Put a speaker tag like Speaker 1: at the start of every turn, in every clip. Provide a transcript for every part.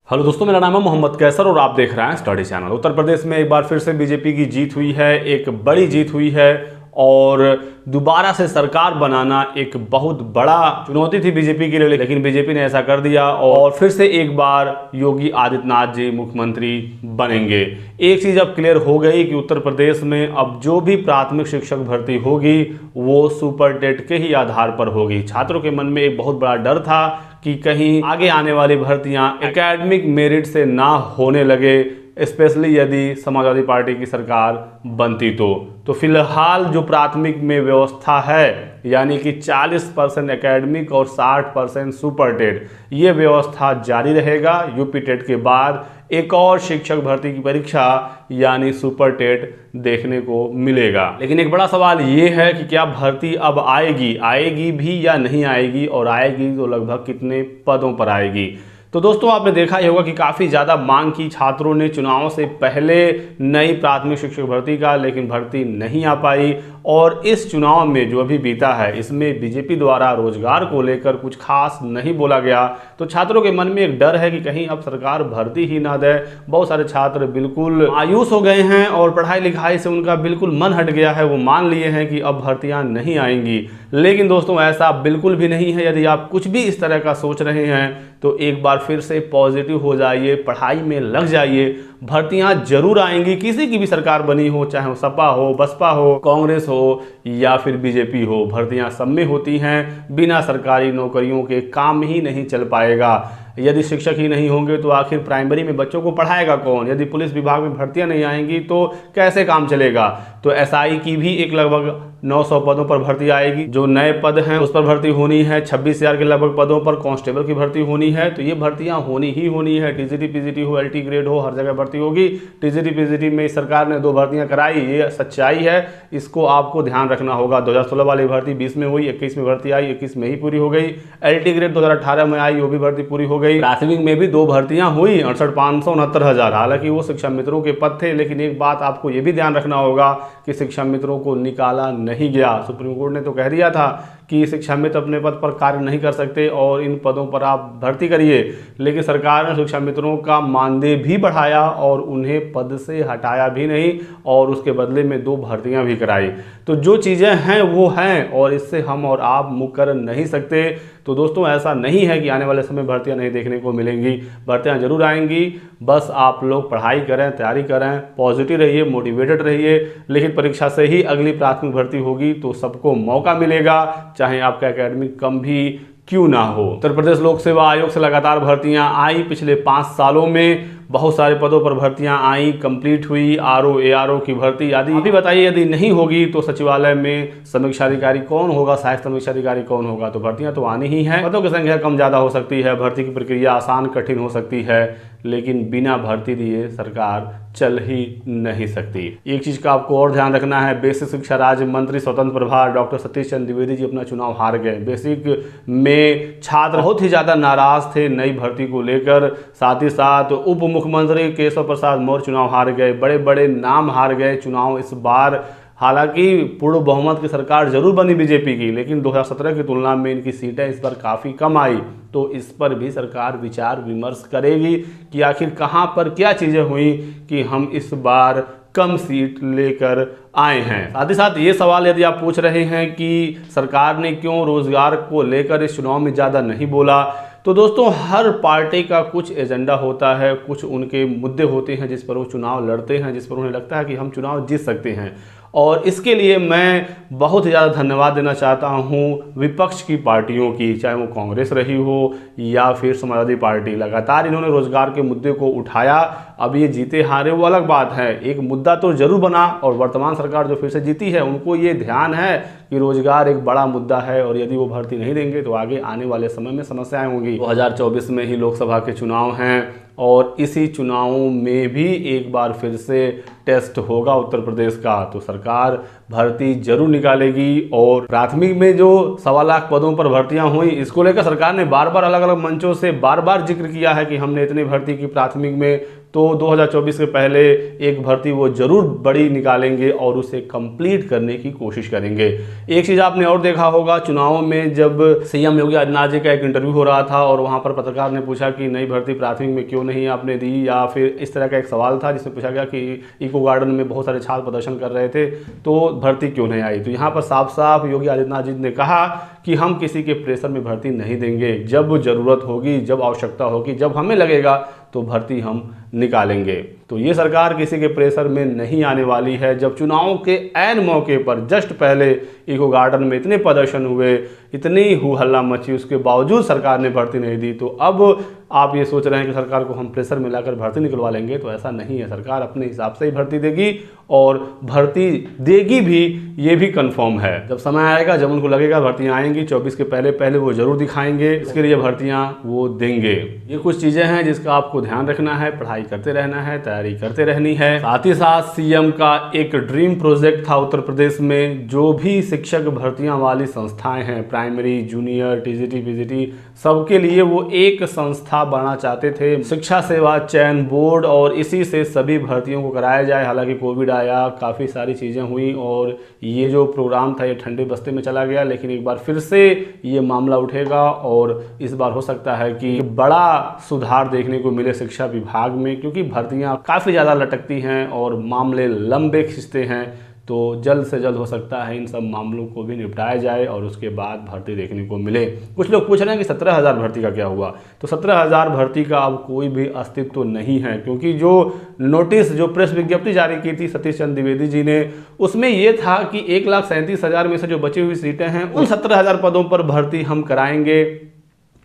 Speaker 1: Hello दोस्तों, मेरा नाम है मोहम्मद कैसर और आप देख रहे हैं स्टडी चैनल। उत्तर प्रदेश में एक बार फिर से बीजेपी की जीत हुई है, एक बड़ी जीत हुई है और दोबारा से सरकार बनाना एक बहुत बड़ा चुनौती थी बीजेपी के लिए, लेकिन बीजेपी ने ऐसा कर दिया और फिर से एक बार योगी आदित्यनाथ जी मुख्यमंत्री बनेंगे। एक चीज़ अब क्लियर हो गई कि उत्तर प्रदेश में अब जो भी प्राथमिक शिक्षक भर्ती होगी वो सुपर टेट के ही आधार पर होगी। छात्रों के मन में एक बहुत बड़ा डर था कि कहीं आगे आने वाली भर्तियां एकेडमिक मेरिट से ना होने लगे, स्पेशली यदि समाजवादी पार्टी की सरकार बनती तो फिलहाल जो प्राथमिक में व्यवस्था है यानी कि 40% एकेडमिक और 60% सुपर टेट, ये व्यवस्था जारी रहेगा। यूपी टेट के बाद एक और शिक्षक भर्ती की परीक्षा यानी सुपर टेट देखने को मिलेगा। लेकिन एक बड़ा सवाल ये है कि क्या भर्ती अब आएगी भी या नहीं आएगी, और आएगी तो लगभग कितने पदों पर आएगी। तो दोस्तों, आपने देखा ही होगा कि काफ़ी ज़्यादा मांग की छात्रों ने चुनाव से पहले नई प्राथमिक शिक्षक भर्ती का, लेकिन भर्ती नहीं आ पाई। और इस चुनाव में जो अभी बीता है इसमें बीजेपी द्वारा रोजगार को लेकर कुछ खास नहीं बोला गया, तो छात्रों के मन में एक डर है कि कहीं अब सरकार भर्ती ही ना दे। बहुत सारे छात्र बिल्कुल मायूस हो गए हैं और पढ़ाई लिखाई से उनका बिल्कुल मन हट गया है। वो मान लिए हैं कि अब भर्तियां नहीं आएंगी, लेकिन दोस्तों ऐसा बिल्कुल भी नहीं है। यदि आप कुछ भी इस तरह का सोच रहे हैं तो एक बार फिर से पॉजिटिव हो जाइए, पढ़ाई में लग जाइए। भर्तियां जरूर आएंगी, किसी की भी सरकार बनी हो, चाहे वो सपा हो, बसपा हो, कांग्रेस हो या फिर बीजेपी हो, भर्तियां सब में होती हैं। बिना सरकारी नौकरियों के काम ही नहीं चल पाएगा। यदि शिक्षक ही नहीं होंगे तो आखिर प्राइमरी में बच्चों को पढ़ाएगा कौन? यदि पुलिस विभाग में भर्तियां नहीं आएंगी तो कैसे काम चलेगा? तो एसआई की भी एक लगभग 900 पदों पर भर्ती आएगी। जो नए पद हैं उस पर भर्ती होनी है। 26,000 के लगभग पदों पर कांस्टेबल की भर्ती होनी है। तो ये भर्तियां होनी ही होनी है। टीजीटी पीजीटी हो, एलटी ग्रेड हो, हर जगह भर्ती होगी। टीजीटी पीजीटी में सरकार ने 2 भर्तियां कराई, ये सच्चाई है, इसको आपको ध्यान रखना होगा। 2016 वाली भर्ती 20 में हुई, 21 में भर्ती आई, 21 में ही पूरी हो गई। एलटी ग्रेड 2018 में आई, वो भी भर्ती पूरी हो गई। प्राथमिक में भी 2 भर्तियां हुई, 68,500, 69,000। हालांकि वो शिक्षा मित्रों के पद थे, लेकिन एक बात आपको ये भी ध्यान रखना होगा कि शिक्षा मित्रों को निकाला नहीं गया। सुप्रीम कोर्ट ने तो कह दिया था कि शिक्षा मित्र अपने पद पर कार्य नहीं कर सकते और इन पदों पर आप भर्ती करिए, लेकिन सरकार ने शिक्षा मित्रों का मानदेय भी बढ़ाया और उन्हें पद से हटाया भी नहीं, और उसके बदले में 2 भर्तियां भी कराई। तो जो चीज़ें हैं वो हैं और इससे हम और आप मुकर नहीं सकते। तो दोस्तों, ऐसा नहीं है कि आने वाले समय भर्तियां नहीं देखने को मिलेंगी। भर्तियां जरूर आएंगी, बस आप लोग पढ़ाई करें, तैयारी करें, पॉजिटिव रहिए, मोटिवेटेड रहिए। लिखित परीक्षा से ही अगली प्राथमिक भर्ती होगी तो सबको मौका मिलेगा, चाहे आपका एकेडमिक कम भी क्यों ना हो। उत्तर प्रदेश लोक सेवा आयोग से लगातार भर्तियां आई। पिछले 5 सालों में बहुत सारे पदों पर भर्तियां आई, कंप्लीट हुई। आरओ एआरओ की भर्ती आदि। अभी बताइए, यदि नहीं होगी तो सचिवालय में समीक्षा अधिकारी कौन होगा, सहायक समीक्षा अधिकारी कौन होगा? तो भर्तियां तो आनी ही है। पदों की संख्या कम ज़्यादा हो सकती है, भर्ती की प्रक्रिया आसान कठिन हो सकती है, लेकिन बिना भर्ती दिए सरकार चल ही नहीं सकती। एक चीज का आपको और ध्यान रखना है, बेसिक शिक्षा राज्य मंत्री स्वतंत्र प्रभार डॉक्टर सतीश चंद्र द्विवेदी जी अपना चुनाव हार गए। बेसिक में छात्र बहुत ही ज्यादा नाराज थे नई भर्ती को लेकर। साथ ही साथ उप मुख्यमंत्री केशव प्रसाद मौर्य चुनाव हार गए। बड़े बड़े नाम हार गए चुनाव इस बार। हालांकि पूर्ण बहुमत की सरकार जरूर बनी बीजेपी की, लेकिन 2017 की तुलना में इनकी सीटें इस बार काफ़ी कम आई। तो इस पर भी सरकार विचार विमर्श करेगी कि आखिर कहां पर क्या चीज़ें हुई कि हम इस बार कम सीट लेकर आए हैं। साथ ही साथ ये सवाल यदि आप पूछ रहे हैं कि सरकार ने क्यों रोजगार को लेकर इस चुनाव में ज़्यादा नहीं बोला, तो दोस्तों हर पार्टी का कुछ एजेंडा होता है, कुछ उनके मुद्दे होते हैं जिस पर वो चुनाव लड़ते हैं, जिस पर उन्हें लगता है कि हम चुनाव जीत सकते हैं। और इसके लिए मैं बहुत ही ज़्यादा धन्यवाद देना चाहता हूँ विपक्ष की पार्टियों की, चाहे वो कांग्रेस रही हो या फिर समाजवादी पार्टी। लगातार इन्होंने रोजगार के मुद्दे को उठाया। अब ये जीते हारे वो अलग बात है, एक मुद्दा तो जरूर बना, और वर्तमान सरकार जो फिर से जीती है उनको ये ध्यान है कि रोजगार एक बड़ा मुद्दा है और यदि वो भर्ती नहीं देंगे तो आगे आने वाले समय में समस्याएं होंगी। 2024 में ही लोकसभा के चुनाव हैं और इसी चुनावों में भी एक बार फिर से टेस्ट होगा उत्तर प्रदेश का। तो सरकार भर्ती जरूर निकालेगी। और प्राथमिक में जो 1.25 लाख पदों पर भर्तियां हुई, इसको लेकर सरकार ने बार बार अलग अलग मंचों से बार बार जिक्र किया है कि हमने इतनी भर्ती की प्राथमिक में, तो 2024 के पहले एक भर्ती वो जरूर बड़ी निकालेंगे और उसे कंप्लीट करने की कोशिश करेंगे। एक चीज़ आपने और देखा होगा, चुनावों में जब सीएम योगी आदित्यनाथ जी का एक इंटरव्यू हो रहा था और वहाँ पर पत्रकार ने पूछा कि नई भर्ती प्राथमिक में क्यों नहीं आपने दी, या फिर इस तरह का एक सवाल था जिसमें पूछा गया कि इको गार्डन में बहुत सारे छात्र प्रदर्शन कर रहे थे तो भर्ती क्यों नहीं आई। तो यहाँ पर साफ साफ योगी आदित्यनाथ जी ने कहा कि हम किसी के प्रेशर में भर्ती नहीं देंगे, जब ज़रूरत होगी, जब आवश्यकता होगी, जब हमें लगेगा तो भर्ती हम निकालेंगे। तो ये सरकार किसी के प्रेशर में नहीं आने वाली है। जब चुनाव के ऐन मौके पर जस्ट पहले इको गार्डन में इतने प्रदर्शन हुए, इतनी हू हल्ला मची, उसके बावजूद सरकार ने भर्ती नहीं दी, तो अब आप ये सोच रहे हैं कि सरकार को हम प्रेशर में लाकर भर्ती निकलवा लेंगे, तो ऐसा नहीं है। सरकार अपने हिसाब से ही भर्ती देगी और भर्ती देगी भी, ये भी कंफर्म है। जब समय आएगा, जब उनको लगेगा भर्तियां आएंगी 24 के पहले पहले, वो जरूर दिखाएंगे, इसके लिए भर्तियां वो देंगे। ये कुछ चीज़ें हैं जिसका आपको ध्यान रखना है, पढ़ाई करते रहना है, तैयारी करते रहनी है। साथ ही साथ सीएम का एक ड्रीम प्रोजेक्ट था उत्तर प्रदेश में, जो भी शिक्षक भर्तियां वाली संस्थाएं हैं, प्राइमरी, जूनियर, टीजीटी, पीजीटी, सबके लिए वो एक संस्था बनाना चाहते थे, शिक्षा सेवा चयन बोर्ड, और इसी से सभी भर्तियों को कराया जाए। हालांकि कोविड आया, काफ़ी सारी चीज़ें हुई और ये जो प्रोग्राम था ये ठंडे बस्ते में चला गया, लेकिन एक बार फिर से ये मामला उठेगा और इस बार हो सकता है कि बड़ा सुधार देखने को मिले शिक्षा विभाग में, क्योंकि भर्तियां काफ़ी ज़्यादा लटकती हैं और मामले लंबे खिंचते हैं। तो जल्द से जल्द हो सकता है इन सब मामलों को भी निपटाया जाए और उसके बाद भर्ती देखने को मिले। कुछ लोग पूछ रहे हैं कि 17,000 भर्ती का क्या हुआ, तो 17,000 भर्ती का अब कोई भी अस्तित्व तो नहीं है, क्योंकि जो नोटिस, जो प्रेस विज्ञप्ति जारी की थी सतीश चंद्र द्विवेदी जी ने, उसमें यह था कि 1,37,000 में से जो बची हुई सीटें हैं उन 17,000 पदों पर भर्ती हम कराएंगे।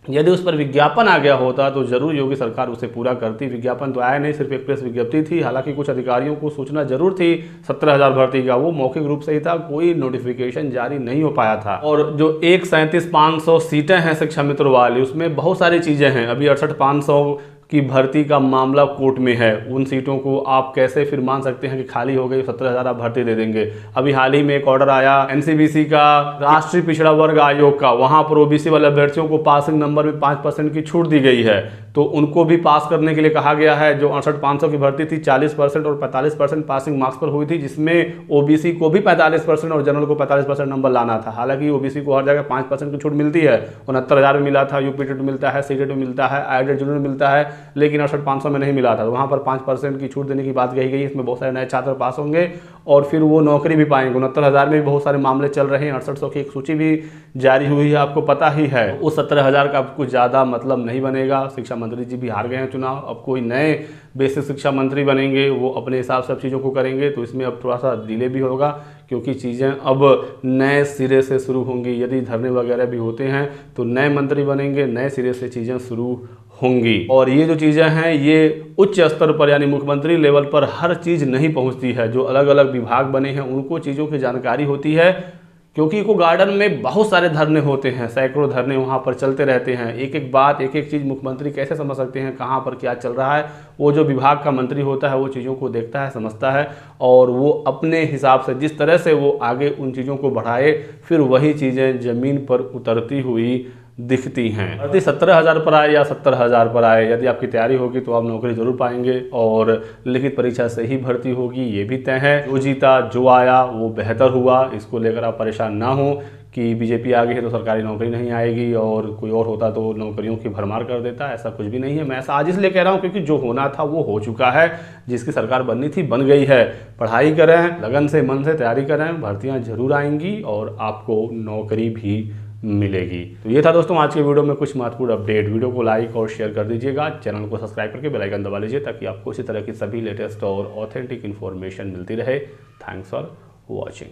Speaker 1: यदि उस पर विज्ञापन आ गया होता तो जरूर योगी सरकार उसे पूरा करती। विज्ञापन तो आया नहीं, सिर्फ एक प्रेस विज्ञप्ति थी। हालांकि कुछ अधिकारियों को सूचना जरूर थी 17,000 भर्ती का, वो मौखिक रूप से ही था, कोई नोटिफिकेशन जारी नहीं हो पाया था। और जो 1,37,500 सीटें हैं शिक्षा मित्र वाली, उसमें बहुत सारी चीज़ें हैं। अभी 68,500 की भर्ती का मामला कोर्ट में है। उन सीटों को आप कैसे फिर मान सकते हैं कि खाली हो गई, 17,000 आप भर्ती दे देंगे। अभी हाल ही में एक ऑर्डर आया एनसीबीसी का, राष्ट्रीय पिछड़ा वर्ग आयोग का, वहां पर ओबीसी वाले अभ्यर्थियों को पासिंग नंबर में 5% की छूट दी गई है, तो उनको भी पास करने के लिए कहा गया है। जो 68,500 की भर्ती थी 40% और 45% पासिंग मार्क्स पर हुई थी, जिसमें ओबीसी को भी 45% और जनरल को 45% नंबर लाना था। हालांकि ओबीसी को हर जगह 5% की छूट मिलती है, 69,000 में मिला था, यूपीटेट में मिलता है, सीटेट में मिलता है, आईडेट जूनियर में मिलता है, लेकिन 68,500 में नहीं मिला था। तो वहाँ पर 5% की छूट देने की बात कही गई। इसमें बहुत सारे नए छात्र पास होंगे और फिर वो नौकरी भी पाएंगे। 69,000 में भी बहुत सारे मामले चल रहे हैं। 6800 की एक सूची भी जारी हुई है, आपको पता ही है। उस 17,000 का कुछ ज़्यादा मतलब नहीं बनेगा। शिक्षा मंत्री जी भी हार गए हैं चुनाव, अब कोई नए बेसिक शिक्षा मंत्री बनेंगे, वो अपने हिसाब से चीज़ों को करेंगे। तो इसमें अब थोड़ा सा डिले भी होगा, क्योंकि चीज़ें अब नए सिरे से शुरू होंगी। यदि धरने वगैरह भी होते हैं तो नए मंत्री बनेंगे, नए सिरे से चीज़ें शुरू होंगी। और ये जो चीज़ें हैं ये उच्च स्तर पर यानी मुख्यमंत्री लेवल पर हर चीज़ नहीं पहुंचती है। जो अलग अलग विभाग बने हैं उनको चीज़ों की जानकारी होती है, क्योंकि इको गार्डन में बहुत सारे धरने होते हैं, सैकड़ों धरने वहाँ पर चलते रहते हैं। एक एक बात, एक एक चीज़ मुख्यमंत्री कैसे समझ सकते हैं कहाँ पर क्या चल रहा है। वो जो विभाग का मंत्री होता है वो चीज़ों को देखता है, समझता है, और वो अपने हिसाब से जिस तरह से वो आगे उन चीज़ों को बढ़ाए, फिर वही चीज़ें ज़मीन पर उतरती हुई दिखती हैं। भर्ती 17,000 पर आए या 70,000 पर आए, यदि आपकी तैयारी होगी तो आप नौकरी जरूर पाएंगे, और लिखित परीक्षा से ही भर्ती होगी, ये भी तय है। जो जीता, जो आया वो बेहतर हुआ, इसको लेकर आप परेशान ना हो कि बीजेपी आ गई है तो सरकारी नौकरी नहीं आएगी और कोई और होता तो नौकरियों की भरमार कर देता। ऐसा कुछ भी नहीं है। मैं ऐसा आज इसलिए कह रहा हूँ क्योंकि जो होना था वो हो चुका है। जिसकी सरकार बननी थी बन गई है। पढ़ाई करें, लगन से, मन से तैयारी करें, भर्तियाँ जरूर आएंगी और आपको नौकरी भी मिलेगी। तो ये था दोस्तों आज के वीडियो में कुछ महत्वपूर्ण अपडेट। वीडियो को लाइक और शेयर कर दीजिएगा, चैनल को सब्सक्राइब करके बेल आइकन दबा लीजिए ताकि आपको इसी तरह की सभी लेटेस्ट और ऑथेंटिक इन्फॉर्मेशन मिलती रहे। Thanks for watching.